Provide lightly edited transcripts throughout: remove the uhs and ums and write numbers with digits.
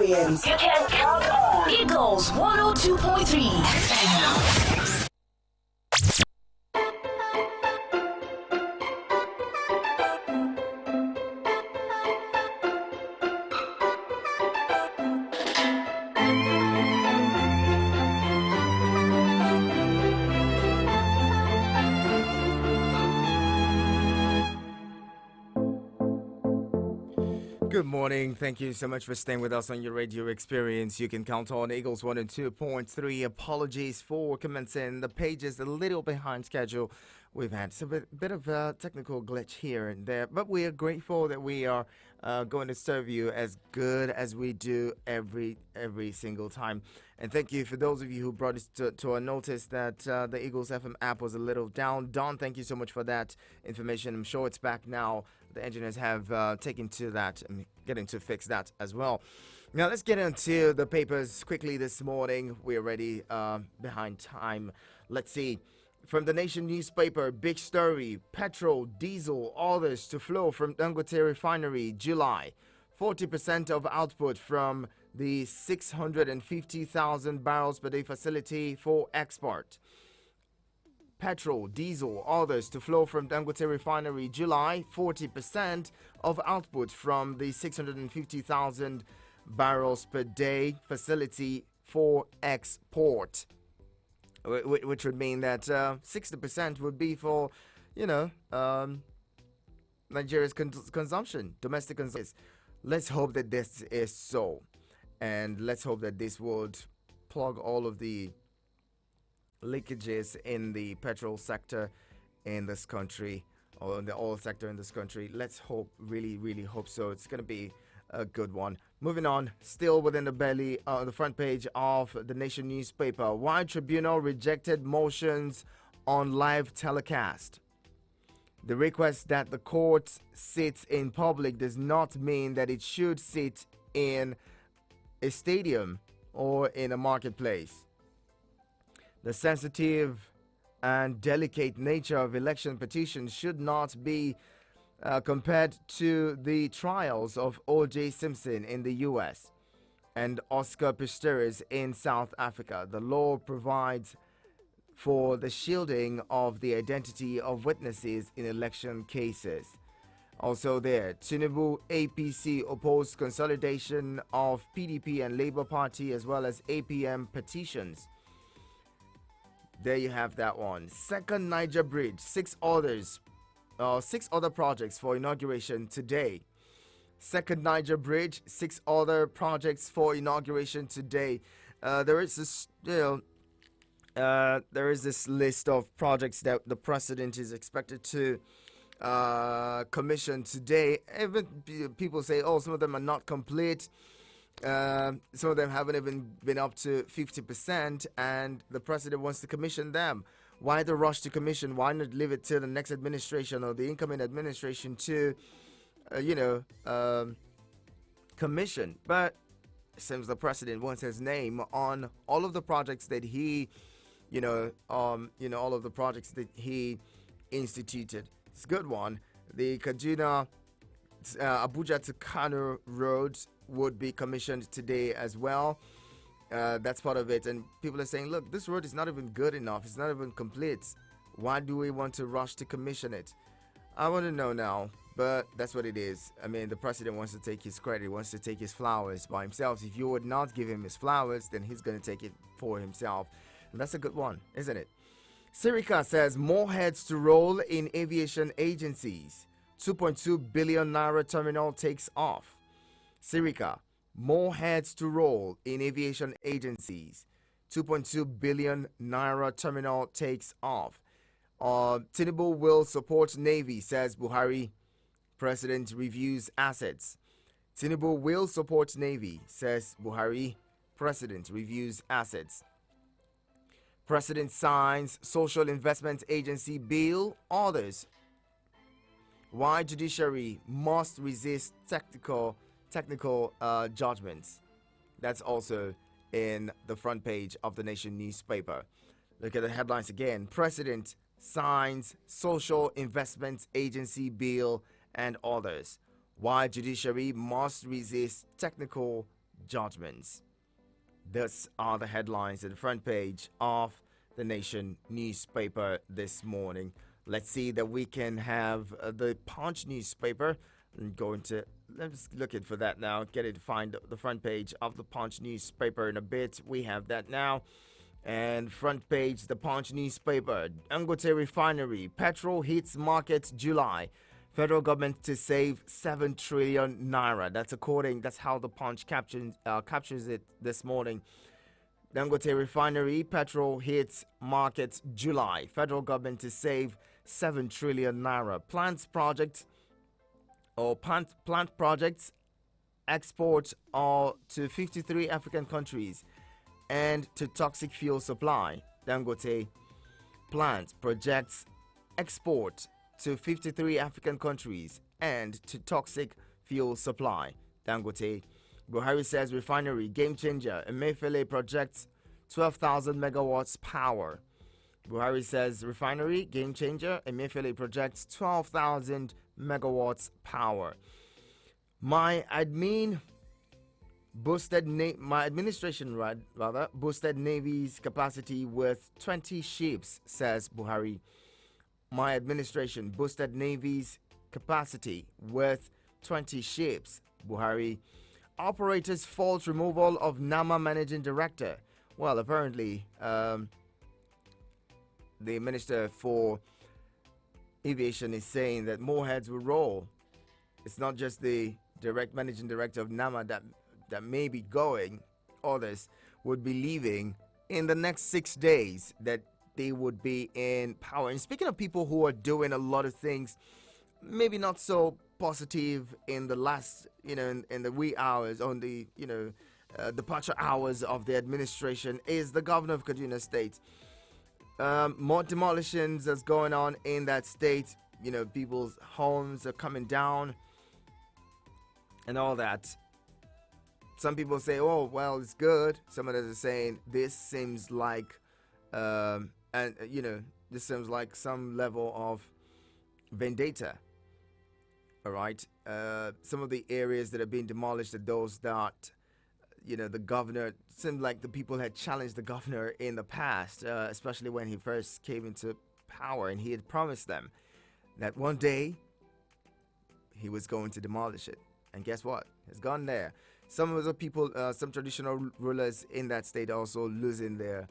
experience. You can count on Eagles 102.3 FM. Good morning. Thank you so much for staying with us on your radio experience. You can count on Eagles 102.3. Apologies for commencing. The page is a little behind schedule. We've had a bit of a technical glitch here and there, but we are grateful that we are going to serve you as good as we do every single time. And thank you for those of you who brought us to our notice that the Eagles FM app was a little down. Don, thank you so much for that information. I'm sure it's back now. The engineers have taken to that and getting to fix that as well. Now let's get into the papers quickly this morning. We're already behind time. Let's see. From the Nation newspaper, big story: petrol, diesel, orders to flow from Dangote refinery July. 40% of output from the 650,000 barrels per day facility for export. Petrol, diesel, orders to flow from Dangote refinery July. 40% of output from the 650,000 barrels per day facility for export. Which would mean that 60% would be for, Nigeria's consumption, domestic consumption. Let's hope that this is so. And let's hope that this would plug all of the leakages in the petrol sector in this country, or in the oil sector in this country. Let's hope, really, really hope so. It's going to be a good one. Moving on, still within the belly, the front page of the Nation newspaper. Why tribunal rejected motions on live telecast? The request that the court sits in public does not mean that it should sit in a stadium or in a marketplace. The sensitive and delicate nature of election petitions should not be compared to the trials of O.J. Simpson in the U.S. and Oscar Pistorius in South Africa. The law provides for the shielding of the identity of witnesses in election cases. Also there, Tinubu APC opposed consolidation of PDP and Labour Party as well as APM petitions. There you have that one. Second Niger Bridge, six other projects for inauguration today. Second Niger Bridge, six other projects for inauguration today. There is this list of projects that the president is expected to commission today. Even people say, oh, some of them are not complete. Some of them haven't even been up to 50%, and the president wants to commission them. Why the rush to commission? Why not leave it to the next administration or the incoming administration to, commission? But it seems the president wants his name on all of the projects that he, all of the projects that he instituted. It's a good one. The Kaduna, Abuja to Kano Road would be commissioned today as well. That's part of it. And people are saying, look, this road is not even good enough. It's not even complete. Why do we want to rush to commission it? I want to know now, but that's what it is. I mean, the president wants to take his credit, wants to take his flowers by himself. If you would not give him his flowers, then he's going to take it for himself. And that's a good one, isn't it? Sirika says more heads to roll in aviation agencies. 2.2 billion naira terminal takes off. Sirika, more heads to roll in aviation agencies. 2.2 billion naira terminal takes off. Tinubu will support Navy, says Buhari. President reviews assets. Tinubu will support Navy, says Buhari. President reviews assets. President signs Social Investment Agency bill. Orders why judiciary must resist technical judgments. That's also in the front page of the Nation newspaper. Look at the headlines again. President signs Social Investment Agency bill and others. Why judiciary must resist technical judgments. These are the headlines at the front page of the Nation newspaper this morning. Let's see that we can have the Punch newspaper. I'm going to let's look it for that now. Get it to find the front page of the Punch newspaper in a bit. We have that now. And front page, the Punch newspaper. Dangote Refinery, petrol hits market July. Federal government to save 7 trillion naira. That's how the Punch captures it this morning. Dangote Refinery, petrol hits market July. Federal government to save 7 trillion naira. Plant projects export to 53 African countries and to toxic fuel supply. Dangote plant projects export to 53 African countries and to toxic fuel supply. Dangote. Buhari says refinery game changer. Emefiele projects 12,000 megawatts power. Buhari says refinery game changer. Emefiele projects 12,000 megawatts power. My administration boosted Navy's capacity with 20 ships, says Buhari. My administration boosted Navy's capacity with 20 ships, Buhari. Operators fault removal of NAMA managing director. Well, apparently, the Minister for Aviation is saying that more heads will roll. It's not just the direct managing director of NAMA that may be going. Others would be leaving in the next 6 days, that they would be in power. And speaking of people who are doing a lot of things, maybe not so positive in the last, in the wee hours, on the, departure hours of the administration, is the governor of Kaduna State. More demolitions that's going on in that state. People's homes are coming down and all that. Some people say, oh, well, it's good. Some others are saying this seems like, this seems like some level of vendetta. All right. Some of the areas that are being demolished are those that, the governor, seemed like the people had challenged the governor in the past, especially when he first came into power, and he had promised them that one day he was going to demolish it. And guess what? It's gone there. Some of the people, some traditional rulers in that state also losing their,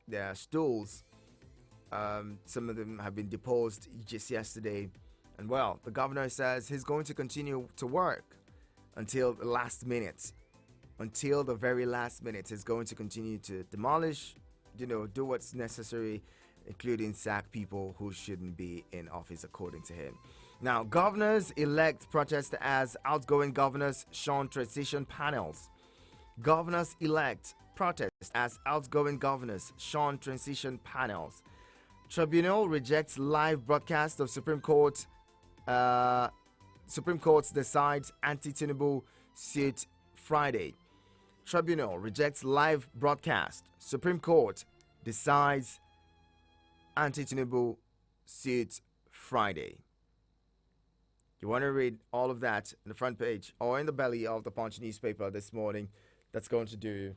their stools. Some of them have been deposed just yesterday. And well, the governor says he's going to continue to work until the last minute. Until the very last minute, he's going to continue to demolish, do what's necessary, including sack people who shouldn't be in office, according to him. Now, governors-elect protest as outgoing governors shun transition panels. Governors-elect protest as outgoing governors shun transition panels. Tribunal rejects live broadcast of Supreme Court. Supreme Court decides anti-Tinubu suit Friday. Tribunal rejects live broadcast. Supreme Court decides anti-Tinubu suit Friday. You want to read all of that in the front page or in the belly of the Punch newspaper this morning. That's going to do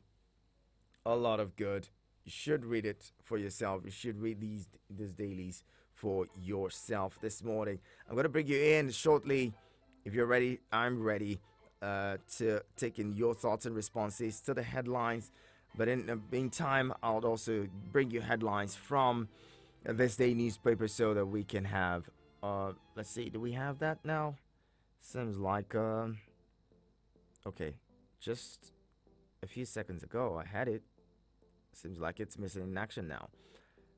a lot of good. You should read it for yourself. You should read these dailies for yourself this morning. I'm going to bring you in shortly. If you're ready, I'm ready to take in your thoughts and responses to the headlines. But in the meantime, I'll also bring you headlines from this day newspaper so that we can have let's see, do we have that now? Seems like okay, just a few seconds ago I had it. Seems like it's missing in action now.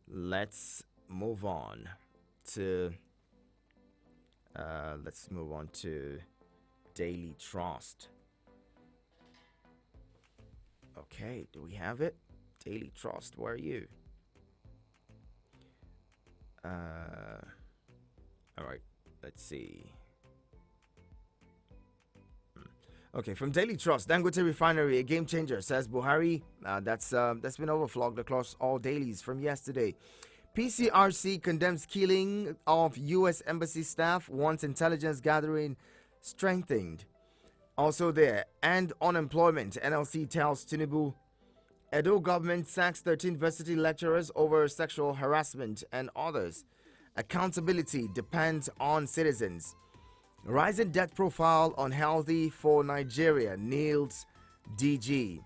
Let's move on to Daily Trust. Okay, do we have it? Daily Trust, where are you? All right, let's see. Okay, from Daily Trust, Dangote Refinery, a game changer, says Buhari. That's been overflogged across all dailies from yesterday. PCRC condemns killing of U.S. Embassy staff, wants intelligence gathering strengthened. Also there, and unemployment. NLC tells Tinubu Edo government sacks 13 university lecturers over sexual harassment and others. Accountability depends on citizens. Rising debt profile unhealthy for Nigeria, Niels DG.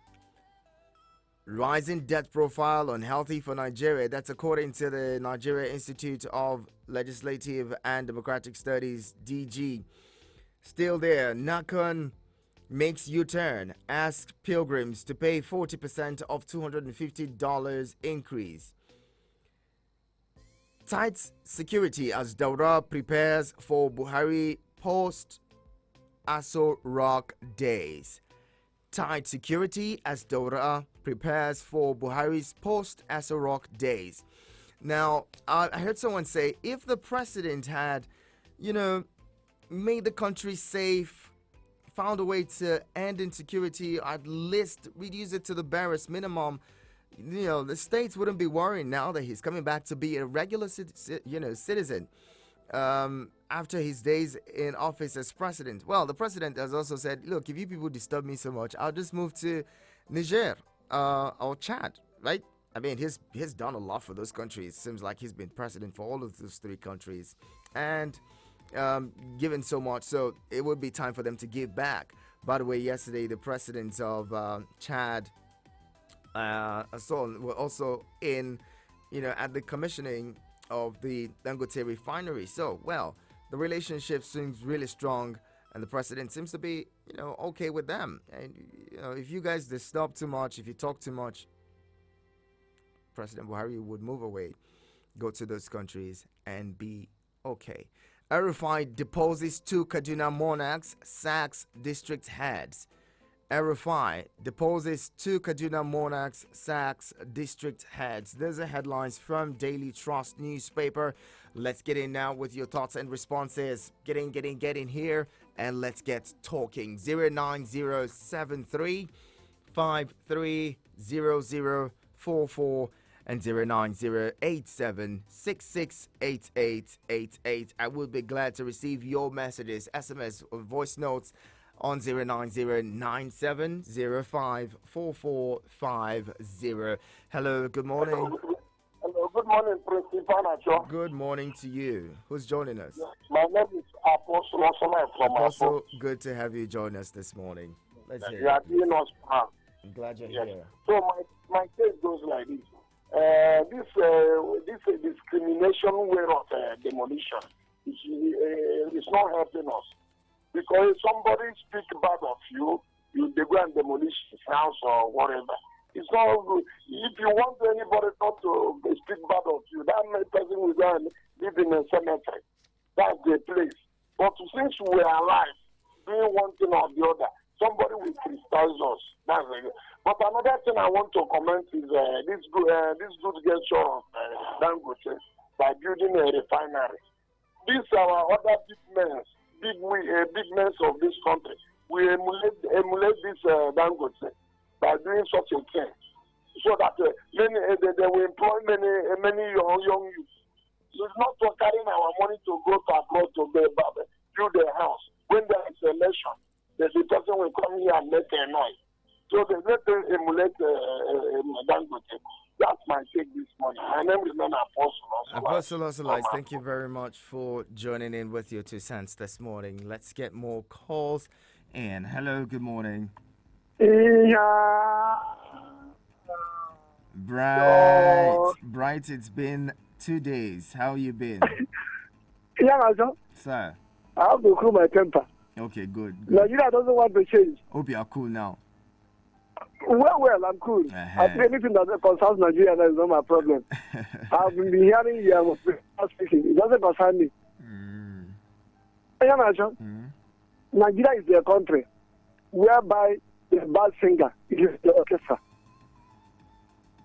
Rising debt profile unhealthy for Nigeria. That's according to the Nigeria Institute of Legislative and Democratic Studies, DG. Still there, Nakon makes U-turn, asks pilgrims to pay 40% of $250 increase. Tight security as Daura prepares for Buhari post Aso Rock days. Tight security as Daura prepares for Buhari's post Aso Rock days. Now, I heard someone say if the president had, made the country safe, found a way to end insecurity, at least reduce it to the barest minimum, the states wouldn't be worrying now that he's coming back to be a regular citizen after his days in office as president. Well, the president has also said, look, if you people disturb me so much, I'll just move to Niger or Chad, right? I mean, he's done a lot for those countries. Seems like he's been president for all of those three countries and given so much, so it would be time for them to give back. By the way, yesterday the presidents of Chad were also in, at the commissioning of the Dangote refinery. So, well, the relationship seems really strong, and the president seems to be, okay with them. And if you guys disturb too much, if you talk too much, President Buhari would move away, go to those countries, and be okay. RFI deposits two Kaduna monarchs, sacks district heads. RFI deposits two Kaduna monarchs, sacks district heads. Those are headlines from Daily Trust newspaper. Let's get in now with your thoughts and responses. Get in here, and let's get talking. 09073 530044 and 09087668888. I will be glad to receive your messages, SMS, or voice notes on 09097054450. Hello, good morning. Hello, good morning, Principal. Good morning to you. Who's joining us? My name is Apostle Osama from Apostle, good to have you join us this morning. Let's hear You are doing us proud. I'm glad you're Yes. here. So my case goes like this. This discrimination way of demolition is not helping us, because if somebody speak bad of you, they go and demolish his house or whatever. It's not good. If you want anybody not to speak bad of you, that person will go and live in a cemetery. That's the place. But since we are alive, doing one thing or the other, somebody will criticize us. That's it. But another thing I want to comment is this good gesture of Dangote by building a refinery. These are other big men of this country. We emulate this Dangote by doing such a thing, so that they will employ many young youth. It's not for carrying our money to go to abroad to build a house. When there is election, there's a person will come here and make a noise. So they let them emulate Dangote. That's my take this morning. My name is Apostle Osolites, thank you very much for joining in with your 2 cents this morning. Let's get more calls in. Hello, good morning. Bright, it's been 2 days. How you been? Sir. I have to cool my temper. Okay, good. Nigeria doesn't want to change. Hope you are cool now. Well, I'm cool. I think anything that concerns Nigeria is not my problem. I've been hearing you speaking. It doesn't concern me. Nigeria is a country whereby the bad singer is the orchestra.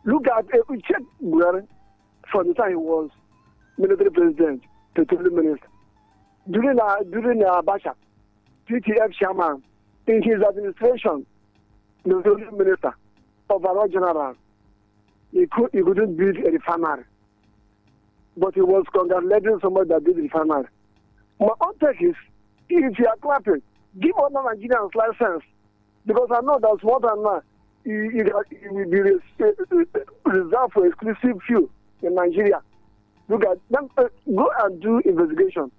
Look at check Buhari from the time he was military president, petroleum minister. During Abacha, PTF chairman, in his administration, the petroleum minister, overall general, he couldn't build a refinery. But he was congratulating somebody that did the refinery. My own take is, if you are clapping, Give other Nigerians license, because I know that small time now, it will be reserved for exclusive few in Nigeria. Look at them, go and do investigation.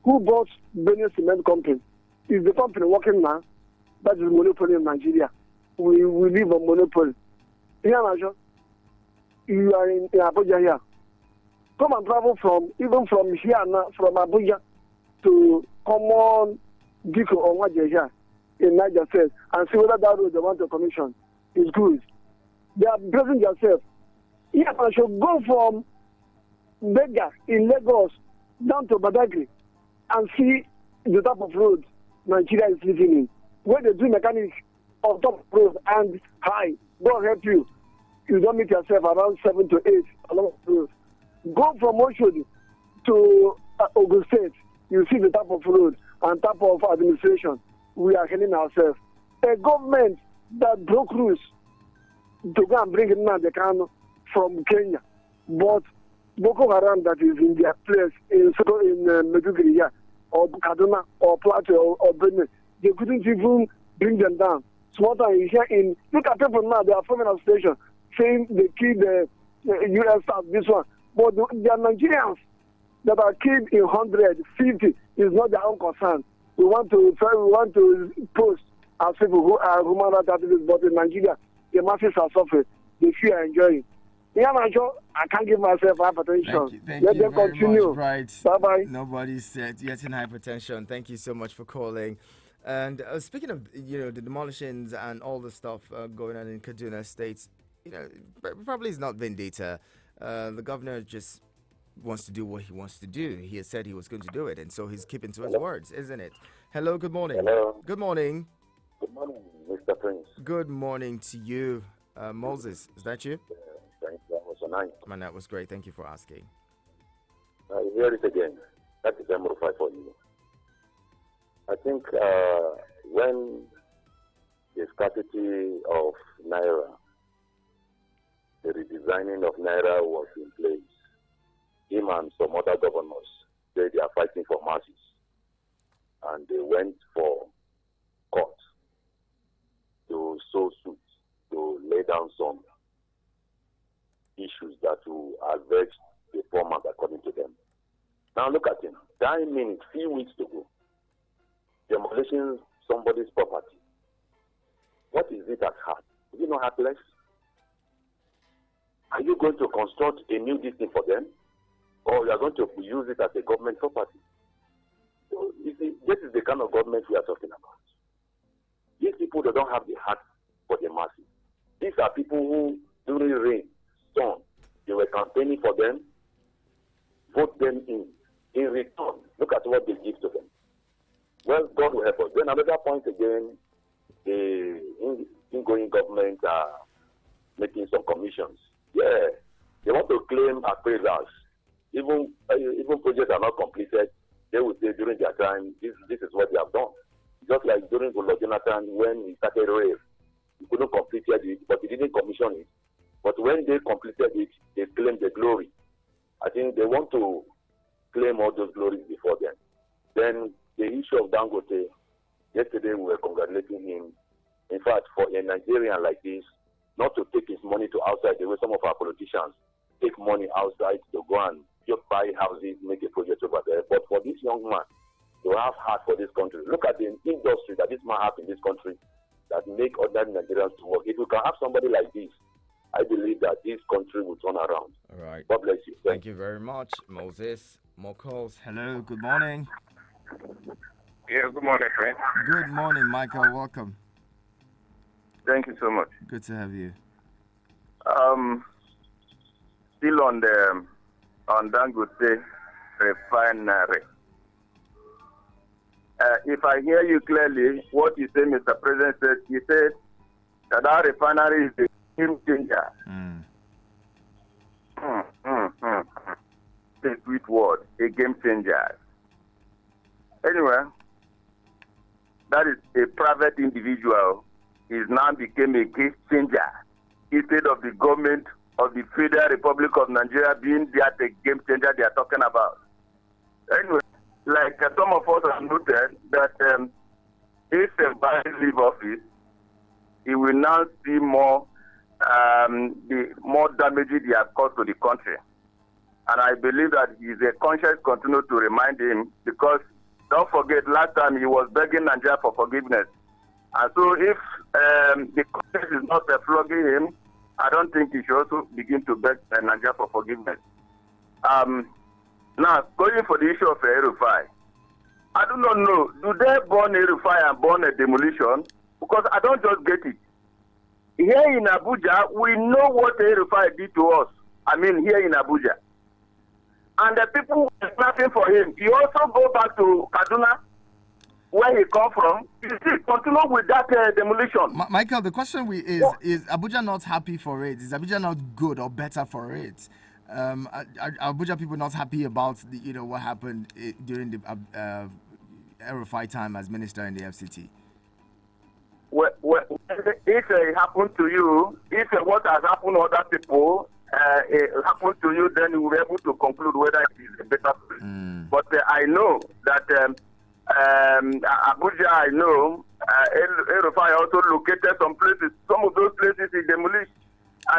Who bought Benin Cement Company? Is the company working now? That is monopoly in Nigeria. We live on monopoly. Here, Najo, you are in Abuja here. Come and travel from here now, from Abuja to common Diko or Wajeja in Niger State and see whether that road they want to commission is good. They are praising themselves. Here, I should go from Bega in Lagos down to Badagry and see the type of road Nigeria is living in. Where they do mechanics on top of road and high, God help you. You don't meet yourself around 7 to 8 along the road. Go from Oshodi to Ogun State, you see the type of road and type of administration we are heading ourselves. A government that broke rules to go and bring in the Kano from Kenya, but Boko Haram that is in their place in Meduguri here, or Kaduna, or Plateau, or Benin, they couldn't even bring them down. Small time here in, look at people now, they are forming a station saying they killed the US staff, this one. But the Nigerians that are killed in 150 is not their own concern. We want to post as people who are human rights activists, but in Nigeria, the masses are suffering. The few are enjoying. Yeah, I can't give myself hypertension. Thank you very continue. Much, right. Bye-bye. Nobody's getting hypertension. Thank you so much for calling. And speaking of, the demolitions and all the stuff going on in Kaduna State, probably is not vendetta. The governor just wants to do what he wants to do. He has said he was going to do it, and so he's keeping to his words, isn't it? Hello, good morning. Hello. Good morning. Good morning, Mr. Prince. Good morning to you. Moses, is that you? Thanks, that was a nice. Man, that was great. Thank you for asking. I hear it again. That is M5 for you. I think when the scarcity of Naira, the redesigning of Naira was in place, him and some other governors said they are fighting for masses. And they went for court to sow suit, to lay down some issues that will avenge the format according to them. Now look at him. 9 minutes, few weeks to go. Demolishing somebody's property. What is it at heart? Is it not heartless? Are you going to construct a new district for them? Or you are going to use it as a government property? So, you see, this is the kind of government we are talking about. These people that don't have the heart for the masses. These are people who, during rain, storm, they were campaigning for them, vote them in. In return, look at what they give to them. Well, God will help us. Then another point again, the ingoing government are making some commissions. Yeah, they want to claim appraisals. Even projects are not completed, they will say during their time, this is what they have done. Just like during Goodluck Jonathan, when he started rail, he couldn't complete it, but he didn't commission it. But when they completed it, they claimed the glory. I think they want to claim all those glories before them. Then the issue of Dangote, yesterday we were congratulating him. In fact, for a Nigerian like this, not to take his money to outside, the way some of our politicians take money outside to go and just buy houses, make a project over there. But for this young man to have heart for this country, look at the industry that this man has in this country that make ordinary Nigerians to work. If we can have somebody like this, I believe that this country will turn around. All right. God bless you. Thank you very much, Moses. More calls. Hello, good morning. Yeah, good morning, friend. Good morning, Michael. Welcome. Thank you so much. Good to have you. Still on Dangote refinery. If I hear you clearly, what you say, Mr. President said, he said that our refinery is a game changer. A sweet word, a game changer. Anyway, that is a private individual. He's now became a game changer instead of the government of the Federal Republic of Nigeria being the game changer they are talking about. Anyway, like some of us have noted that if Buhari leave office, he will now see more the more damage they have caused to the country. And I believe that his conscience continue to remind him, because don't forget, last time he was begging Nigeria for forgiveness. And so if the conscience is not flogging him, I don't think he should also begin to beg Nigeria for forgiveness. Now, going for the issue of El-Rufai, I do not know, do they burn El-Rufai and burn a demolition? Because I don't just get it. Here in Abuja, we know what El-Rufai did to us. I mean, here in Abuja. And the people who are clapping for him, you also go back to Kaduna, where he come from. You still continue with that demolition. Michael, the question is Abuja not happy for it? Is Abuja not good or better for it? Are Abuja people not happy about what happened during the El-Rufai time as minister in the FCT? Well, if it happened to you, if what has happened to other people, it happened to you, then you will be able to conclude whether it is a better place. But I know that Abuja, I know, El-Rufai also located some places. Some of those places he demolished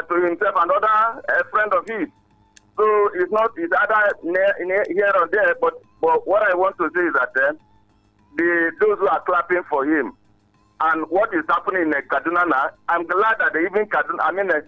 to himself and other friend of his. So it's either here or there. But what I want to say is that those who are clapping for him and what is happening in Kaduna now, I'm glad that even Kaduna,